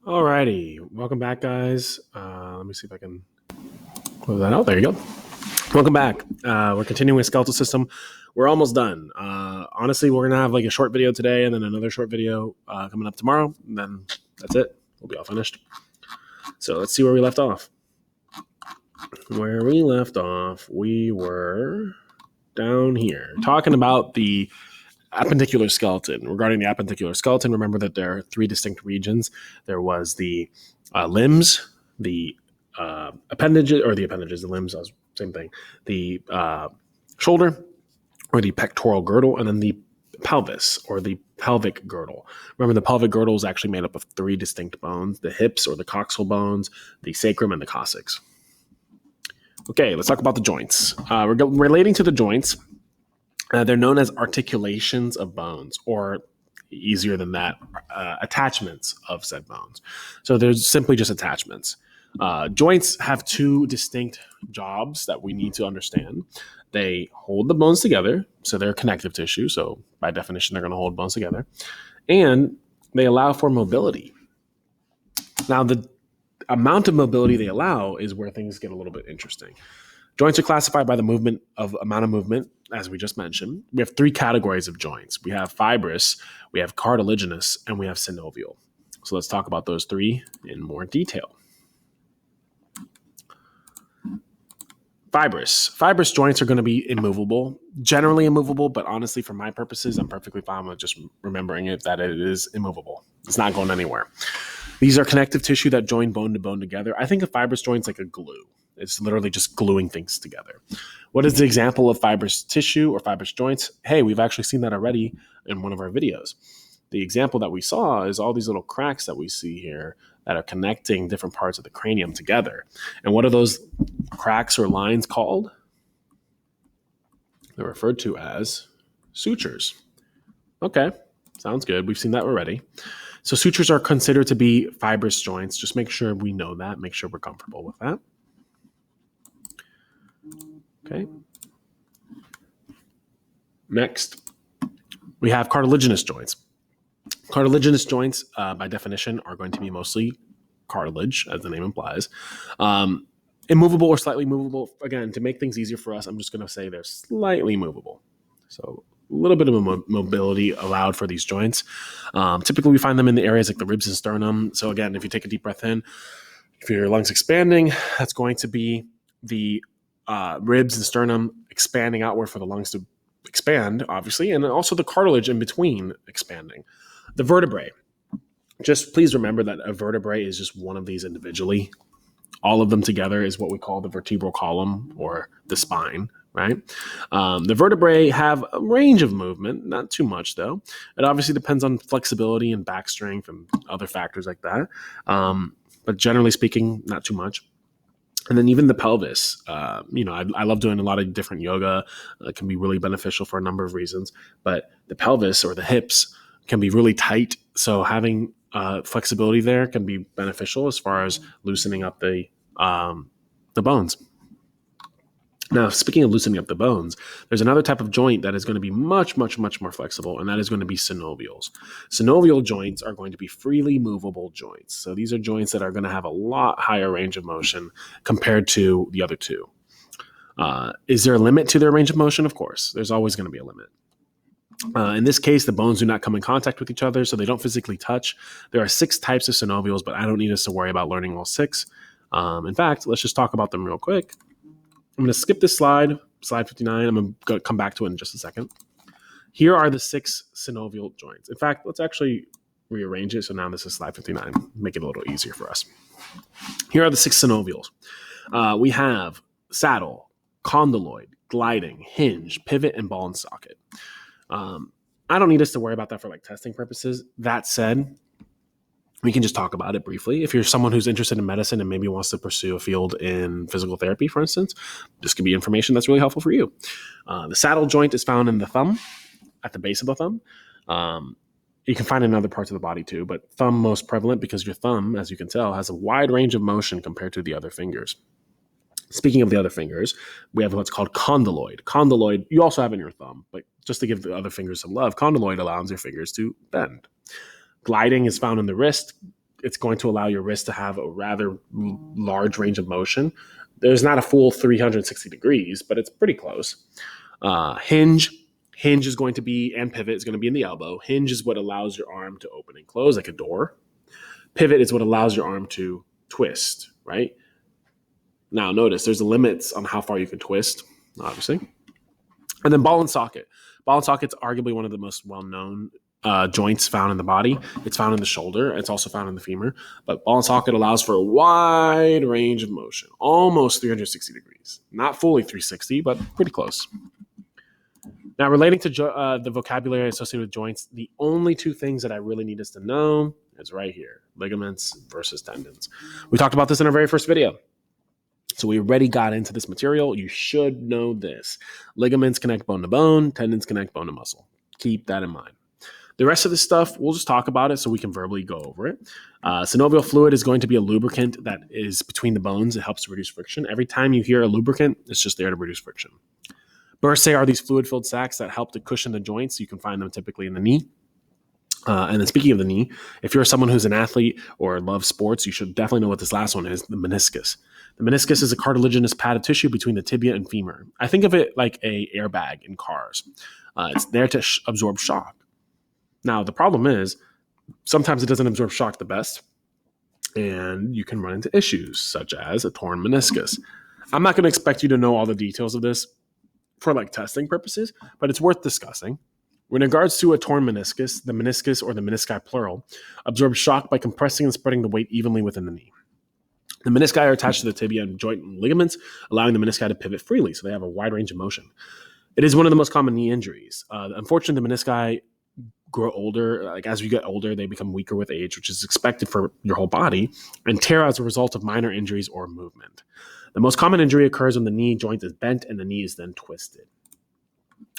Alrighty, welcome back, guys. Let me see if I can close that out. There you go. Welcome back. We're continuing with Skeletal System. We're almost done. Honestly, we're gonna have like a short video today, and then another short video coming up tomorrow. And then that's it. We'll be all finished. So let's see where we left off. Where we left off, we were down here talking about the appendicular skeleton. Regarding the appendicular skeleton, remember that there are three distinct regions. There was the limbs, the appendages, the limbs, same thing, the shoulder or the pectoral girdle, and then the pelvis or the pelvic girdle. Remember, the pelvic girdle is actually made up of three distinct bones: the hips or the coxal bones, the sacrum, and the coccyx. Okay, let's talk about the joints. Relating to the joints, they're known as articulations of bones, or easier than that, attachments of said bones. So there's simply just attachments. Joints have two distinct jobs that we need to understand. They hold the bones together, so they're connective tissue. So by definition, they're going to hold bones together. And they allow for mobility. Now, the amount of mobility they allow is where things get a little bit interesting. Joints are classified by the amount of movement, as we just mentioned. We have three categories of joints. We have fibrous, we have cartilaginous, and we have synovial. So let's talk about those three in more detail. Fibrous joints are going to be immovable, generally immovable, but honestly, for my purposes, I'm perfectly fine with just remembering that it is immovable. It's not going anywhere. These are connective tissue that join bone to bone together. I think of fibrous joints like a glue. It's literally just gluing things together. What is the example of fibrous tissue or fibrous joints? Hey, we've actually seen that already in one of our videos. The example that we saw is all these little cracks that we see here that are connecting different parts of the cranium together. And what are those cracks or lines called? They're referred to as sutures. Okay, sounds good. We've seen that already. So sutures are considered to be fibrous joints. Just make sure we know that. Make sure we're comfortable with that. Okay. Next, we have cartilaginous joints. Cartilaginous joints, by definition, are going to be mostly cartilage, as the name implies. Immovable or slightly movable. Again, to make things easier for us, I'm just going to say they're slightly movable. So a little bit of mobility allowed for these joints. Typically, we find them in the areas like the ribs and sternum. So again, if you take a deep breath in, if your lungs expanding, that's going to be the ribs and sternum expanding outward for the lungs to expand, obviously, and also the cartilage in between expanding. The vertebrae. Just please remember that a vertebrae is just one of these individually. All of them together is what we call the vertebral column or the spine, right? The vertebrae have a range of movement, not too much though. It obviously depends on flexibility and back strength and other factors like that. But generally speaking, not too much. And then even the pelvis, I love doing a lot of different yoga. It can be really beneficial for a number of reasons. But the pelvis or the hips can be really tight. So having flexibility there can be beneficial as far as loosening up the bones. Now, speaking of loosening up the bones, there's another type of joint that is going to be much, much, much more flexible, and that is going to be synovials. Synovial joints are going to be freely movable joints. So these are joints that are going to have a lot higher range of motion compared to the other two. Is there a limit to their range of motion? Of course. There's always going to be a limit. In this case, the bones do not come in contact with each other, so they don't physically touch. There are 6 types of synovials, but I don't need us to worry about learning all 6. In fact, let's just talk about them real quick. I'm going to skip this slide 59. I'm going to come back to it in just a second. Here are the 6 synovial joints. In fact, let's actually rearrange it. So now this is slide 59. Make it a little easier for us. Here are the 6 synovials. We have saddle, condyloid, gliding, hinge, pivot, and ball and socket. I don't need us to worry about that for like testing purposes. That said, we can just talk about it briefly. If you're someone who's interested in medicine and maybe wants to pursue a field in physical therapy, for instance, this could be information that's really helpful for you. The saddle joint is found in the thumb, at the base of the thumb. You can find it in other parts of the body too, but thumb most prevalent because your thumb, as you can tell, has a wide range of motion compared to the other fingers. Speaking of the other fingers, we have what's called condyloid. Condyloid, you also have in your thumb, but just to give the other fingers some love, condyloid allows your fingers to bend. Gliding is found in the wrist. it's going to allow your wrist to have a rather large range of motion. There's not a full 360 degrees, but it's pretty close. Hinge is going to be, and pivot is going to be in the elbow. Hinge is what allows your arm to open and close like a door. Pivot is what allows your arm to twist, right? Now, notice there's limits on how far you can twist, obviously. And then ball and socket. Ball and socket's arguably one of the most well-known joints found in the body. It's found in the shoulder. It's also found in the femur. But ball and socket allows for a wide range of motion, almost 360 degrees. Not fully 360, but pretty close. Now, relating to the vocabulary associated with joints, the only two things that I really need us to know is right here, ligaments versus tendons. We talked about this in our very first video. So we already got into this material. You should know this. Ligaments connect bone to bone. Tendons connect bone to muscle. Keep that in mind. The rest of this stuff, we'll just talk about it so we can verbally go over it. Synovial fluid is going to be a lubricant that is between the bones. It helps to reduce friction. Every time you hear a lubricant, it's just there to reduce friction. Bursae are these fluid-filled sacs that help to cushion the joints. You can find them typically in the knee. And then speaking of the knee, if you're someone who's an athlete or loves sports, you should definitely know what this last one is, the meniscus. The meniscus is a cartilaginous pad of tissue between the tibia and femur. I think of it like a airbag in cars. It's there to absorb shock. Now, the problem is sometimes it doesn't absorb shock the best, and you can run into issues such as a torn meniscus. I'm not going to expect you to know all the details of this for like testing purposes, but it's worth discussing. In regards to a torn meniscus, the meniscus or the menisci plural absorbs shock by compressing and spreading the weight evenly within the knee. The menisci are attached to the tibia and joint and ligaments, allowing the menisci to pivot freely, so they have a wide range of motion. It is one of the most common knee injuries. Unfortunately, the menisci grow older. Like as you get older, they become weaker with age, which is expected for your whole body, and tear as a result of minor injuries or movement. The most common injury occurs when the knee joint is bent and the knee is then twisted.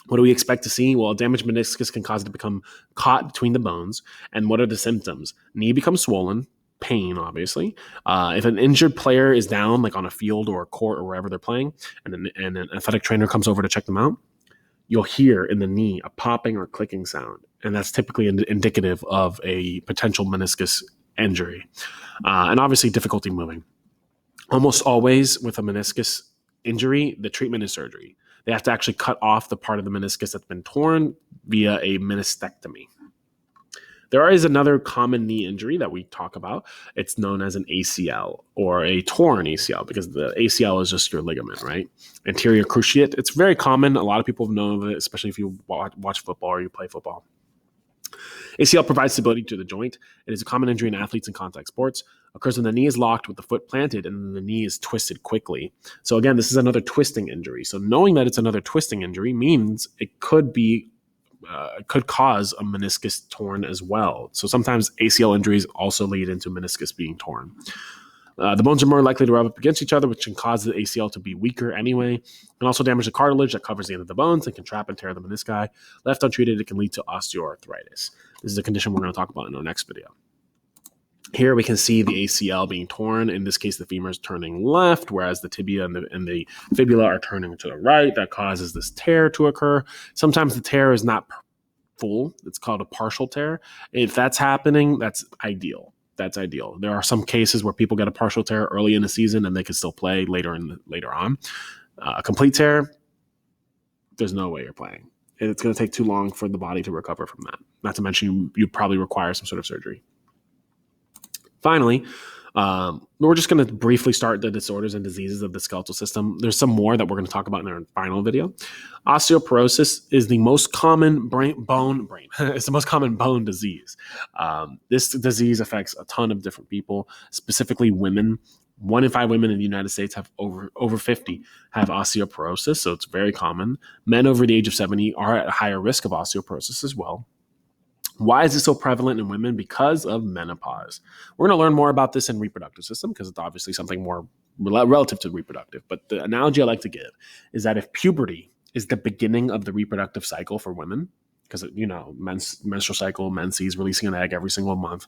What do we expect to see? Well, a damaged meniscus can cause it to become caught between the bones. And what are the symptoms? Knee becomes swollen, pain, obviously. If an injured player is down, like on a field or a court or wherever they're playing, and an athletic trainer comes over to check them out, you'll hear in the knee a popping or clicking sound. And that's typically indicative of a potential meniscus injury. And obviously difficulty moving. Almost always with a meniscus injury, the treatment is surgery. They have to actually cut off the part of the meniscus that's been torn via a meniscectomy. There is another common knee injury that we talk about. It's known as an ACL or a torn ACL because the ACL is just your ligament, right? Anterior cruciate. It's very common. A lot of people have known of it, especially if you watch football or you play football. ACL provides stability to the joint. It is a common injury in athletes in contact sports. Occurs when the knee is locked with the foot planted and the knee is twisted quickly. So again, this is another twisting injury. So knowing that it's another twisting injury means it could cause a meniscus torn as well. So sometimes ACL injuries also lead into meniscus being torn. The bones are more likely to rub up against each other, which can cause the ACL to be weaker anyway, and also damage the cartilage that covers the end of the bones and can trap and tear the menisci. Left untreated, it can lead to osteoarthritis. This is a condition we're going to talk about in our next video. Here we can see the ACL being torn. In this case, the femur is turning left, whereas the tibia and the fibula are turning to the right. That causes this tear to occur. Sometimes the tear is not full. It's called a partial tear. If that's happening, that's ideal. There are some cases where people get a partial tear early in the season and they can still play later on. A complete tear, there's no way you're playing. It's going to take too long for the body to recover from that. Not to mention you probably require some sort of surgery. Finally, we're just going to briefly start the disorders and diseases of the skeletal system. There's some more that we're going to talk about in our final video. Osteoporosis is the most common it's the most common bone disease. This disease affects a ton of different people, specifically women. 1 in 5 women in the United States have over 50 have osteoporosis, so it's very common. Men over the age of 70 are at a higher risk of osteoporosis as well. Why is it so prevalent in women? Because of menopause. We're going to learn more about this in reproductive system because it's obviously something more relative to reproductive. But the analogy I like to give is that if puberty is the beginning of the reproductive cycle for women, because, menstrual cycle, menses, releasing an egg every single month,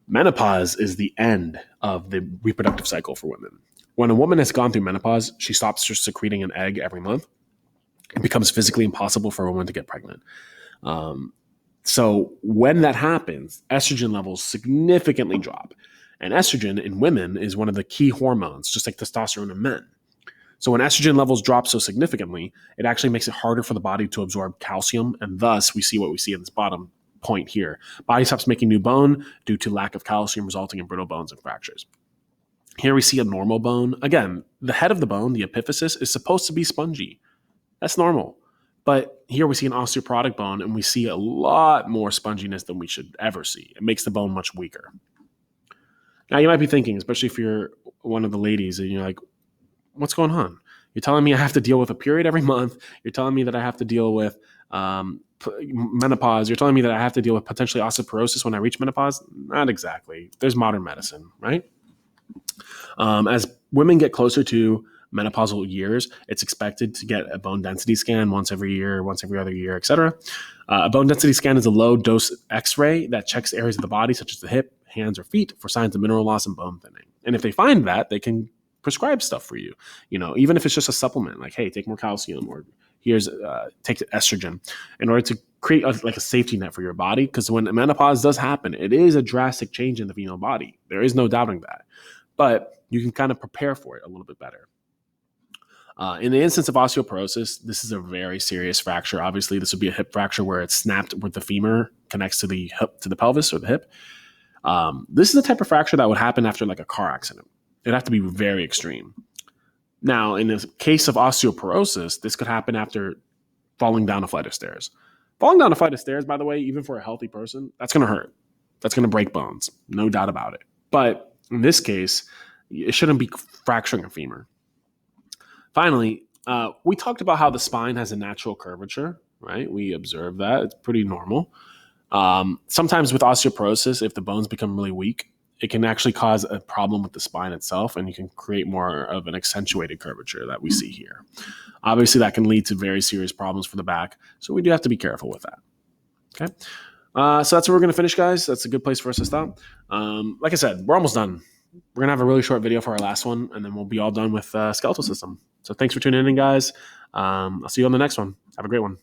menopause is the end of the reproductive cycle for women. When a woman has gone through menopause, she stops secreting an egg every month. It becomes physically impossible for a woman to get pregnant. So when that happens, estrogen levels significantly drop. And estrogen in women is one of the key hormones, just like testosterone in men. So when estrogen levels drop so significantly, it actually makes it harder for the body to absorb calcium. And thus, we see what we see in this bottom point here. Body stops making new bone due to lack of calcium, resulting in brittle bones and fractures. Here we see a normal bone. Again, the head of the bone, the epiphysis, is supposed to be spongy. That's normal. But here we see an osteoporotic bone, and we see a lot more sponginess than we should ever see. It makes the bone much weaker. Now, you might be thinking, especially if you're one of the ladies, and you're like, what's going on? You're telling me I have to deal with a period every month. You're telling me that I have to deal with menopause. You're telling me that I have to deal with potentially osteoporosis when I reach menopause? Not exactly. There's modern medicine, right? As women get closer to menopausal years, it's expected to get a bone density scan once every year, once every other year, etc. A bone density scan is a low-dose X-ray that checks areas of the body, such as the hip, hands, or feet, for signs of mineral loss and bone thinning. And if they find that, they can prescribe stuff for you. Even if it's just a supplement, like, hey, take more calcium, or here's take estrogen, in order to create a safety net for your body. Because when menopause does happen, it is a drastic change in the female body. There is no doubting that. But you can kind of prepare for it a little bit better. In the instance of osteoporosis, this is a very serious fracture. Obviously, this would be a hip fracture where it's snapped where the femur connects to the hip, to the pelvis or the hip. This is the type of fracture that would happen after like a car accident. It'd have to be very extreme. Now, in the case of osteoporosis, this could happen after falling down a flight of stairs. Falling down a flight of stairs, by the way, even for a healthy person, that's going to hurt. That's going to break bones. No doubt about it. But in this case, it shouldn't be fracturing a femur. Finally, we talked about how the spine has a natural curvature, right? We observe that. It's pretty normal. Sometimes with osteoporosis, if the bones become really weak, it can actually cause a problem with the spine itself, and you can create more of an accentuated curvature that we see here. Obviously, that can lead to very serious problems for the back, so we do have to be careful with that. Okay, so that's where we're going to finish, guys. That's a good place for us to stop. Like I said, we're almost done. We're going to have a really short video for our last one, and then we'll be all done with skeletal system. So thanks for tuning in, guys. I'll see you on the next one. Have a great one.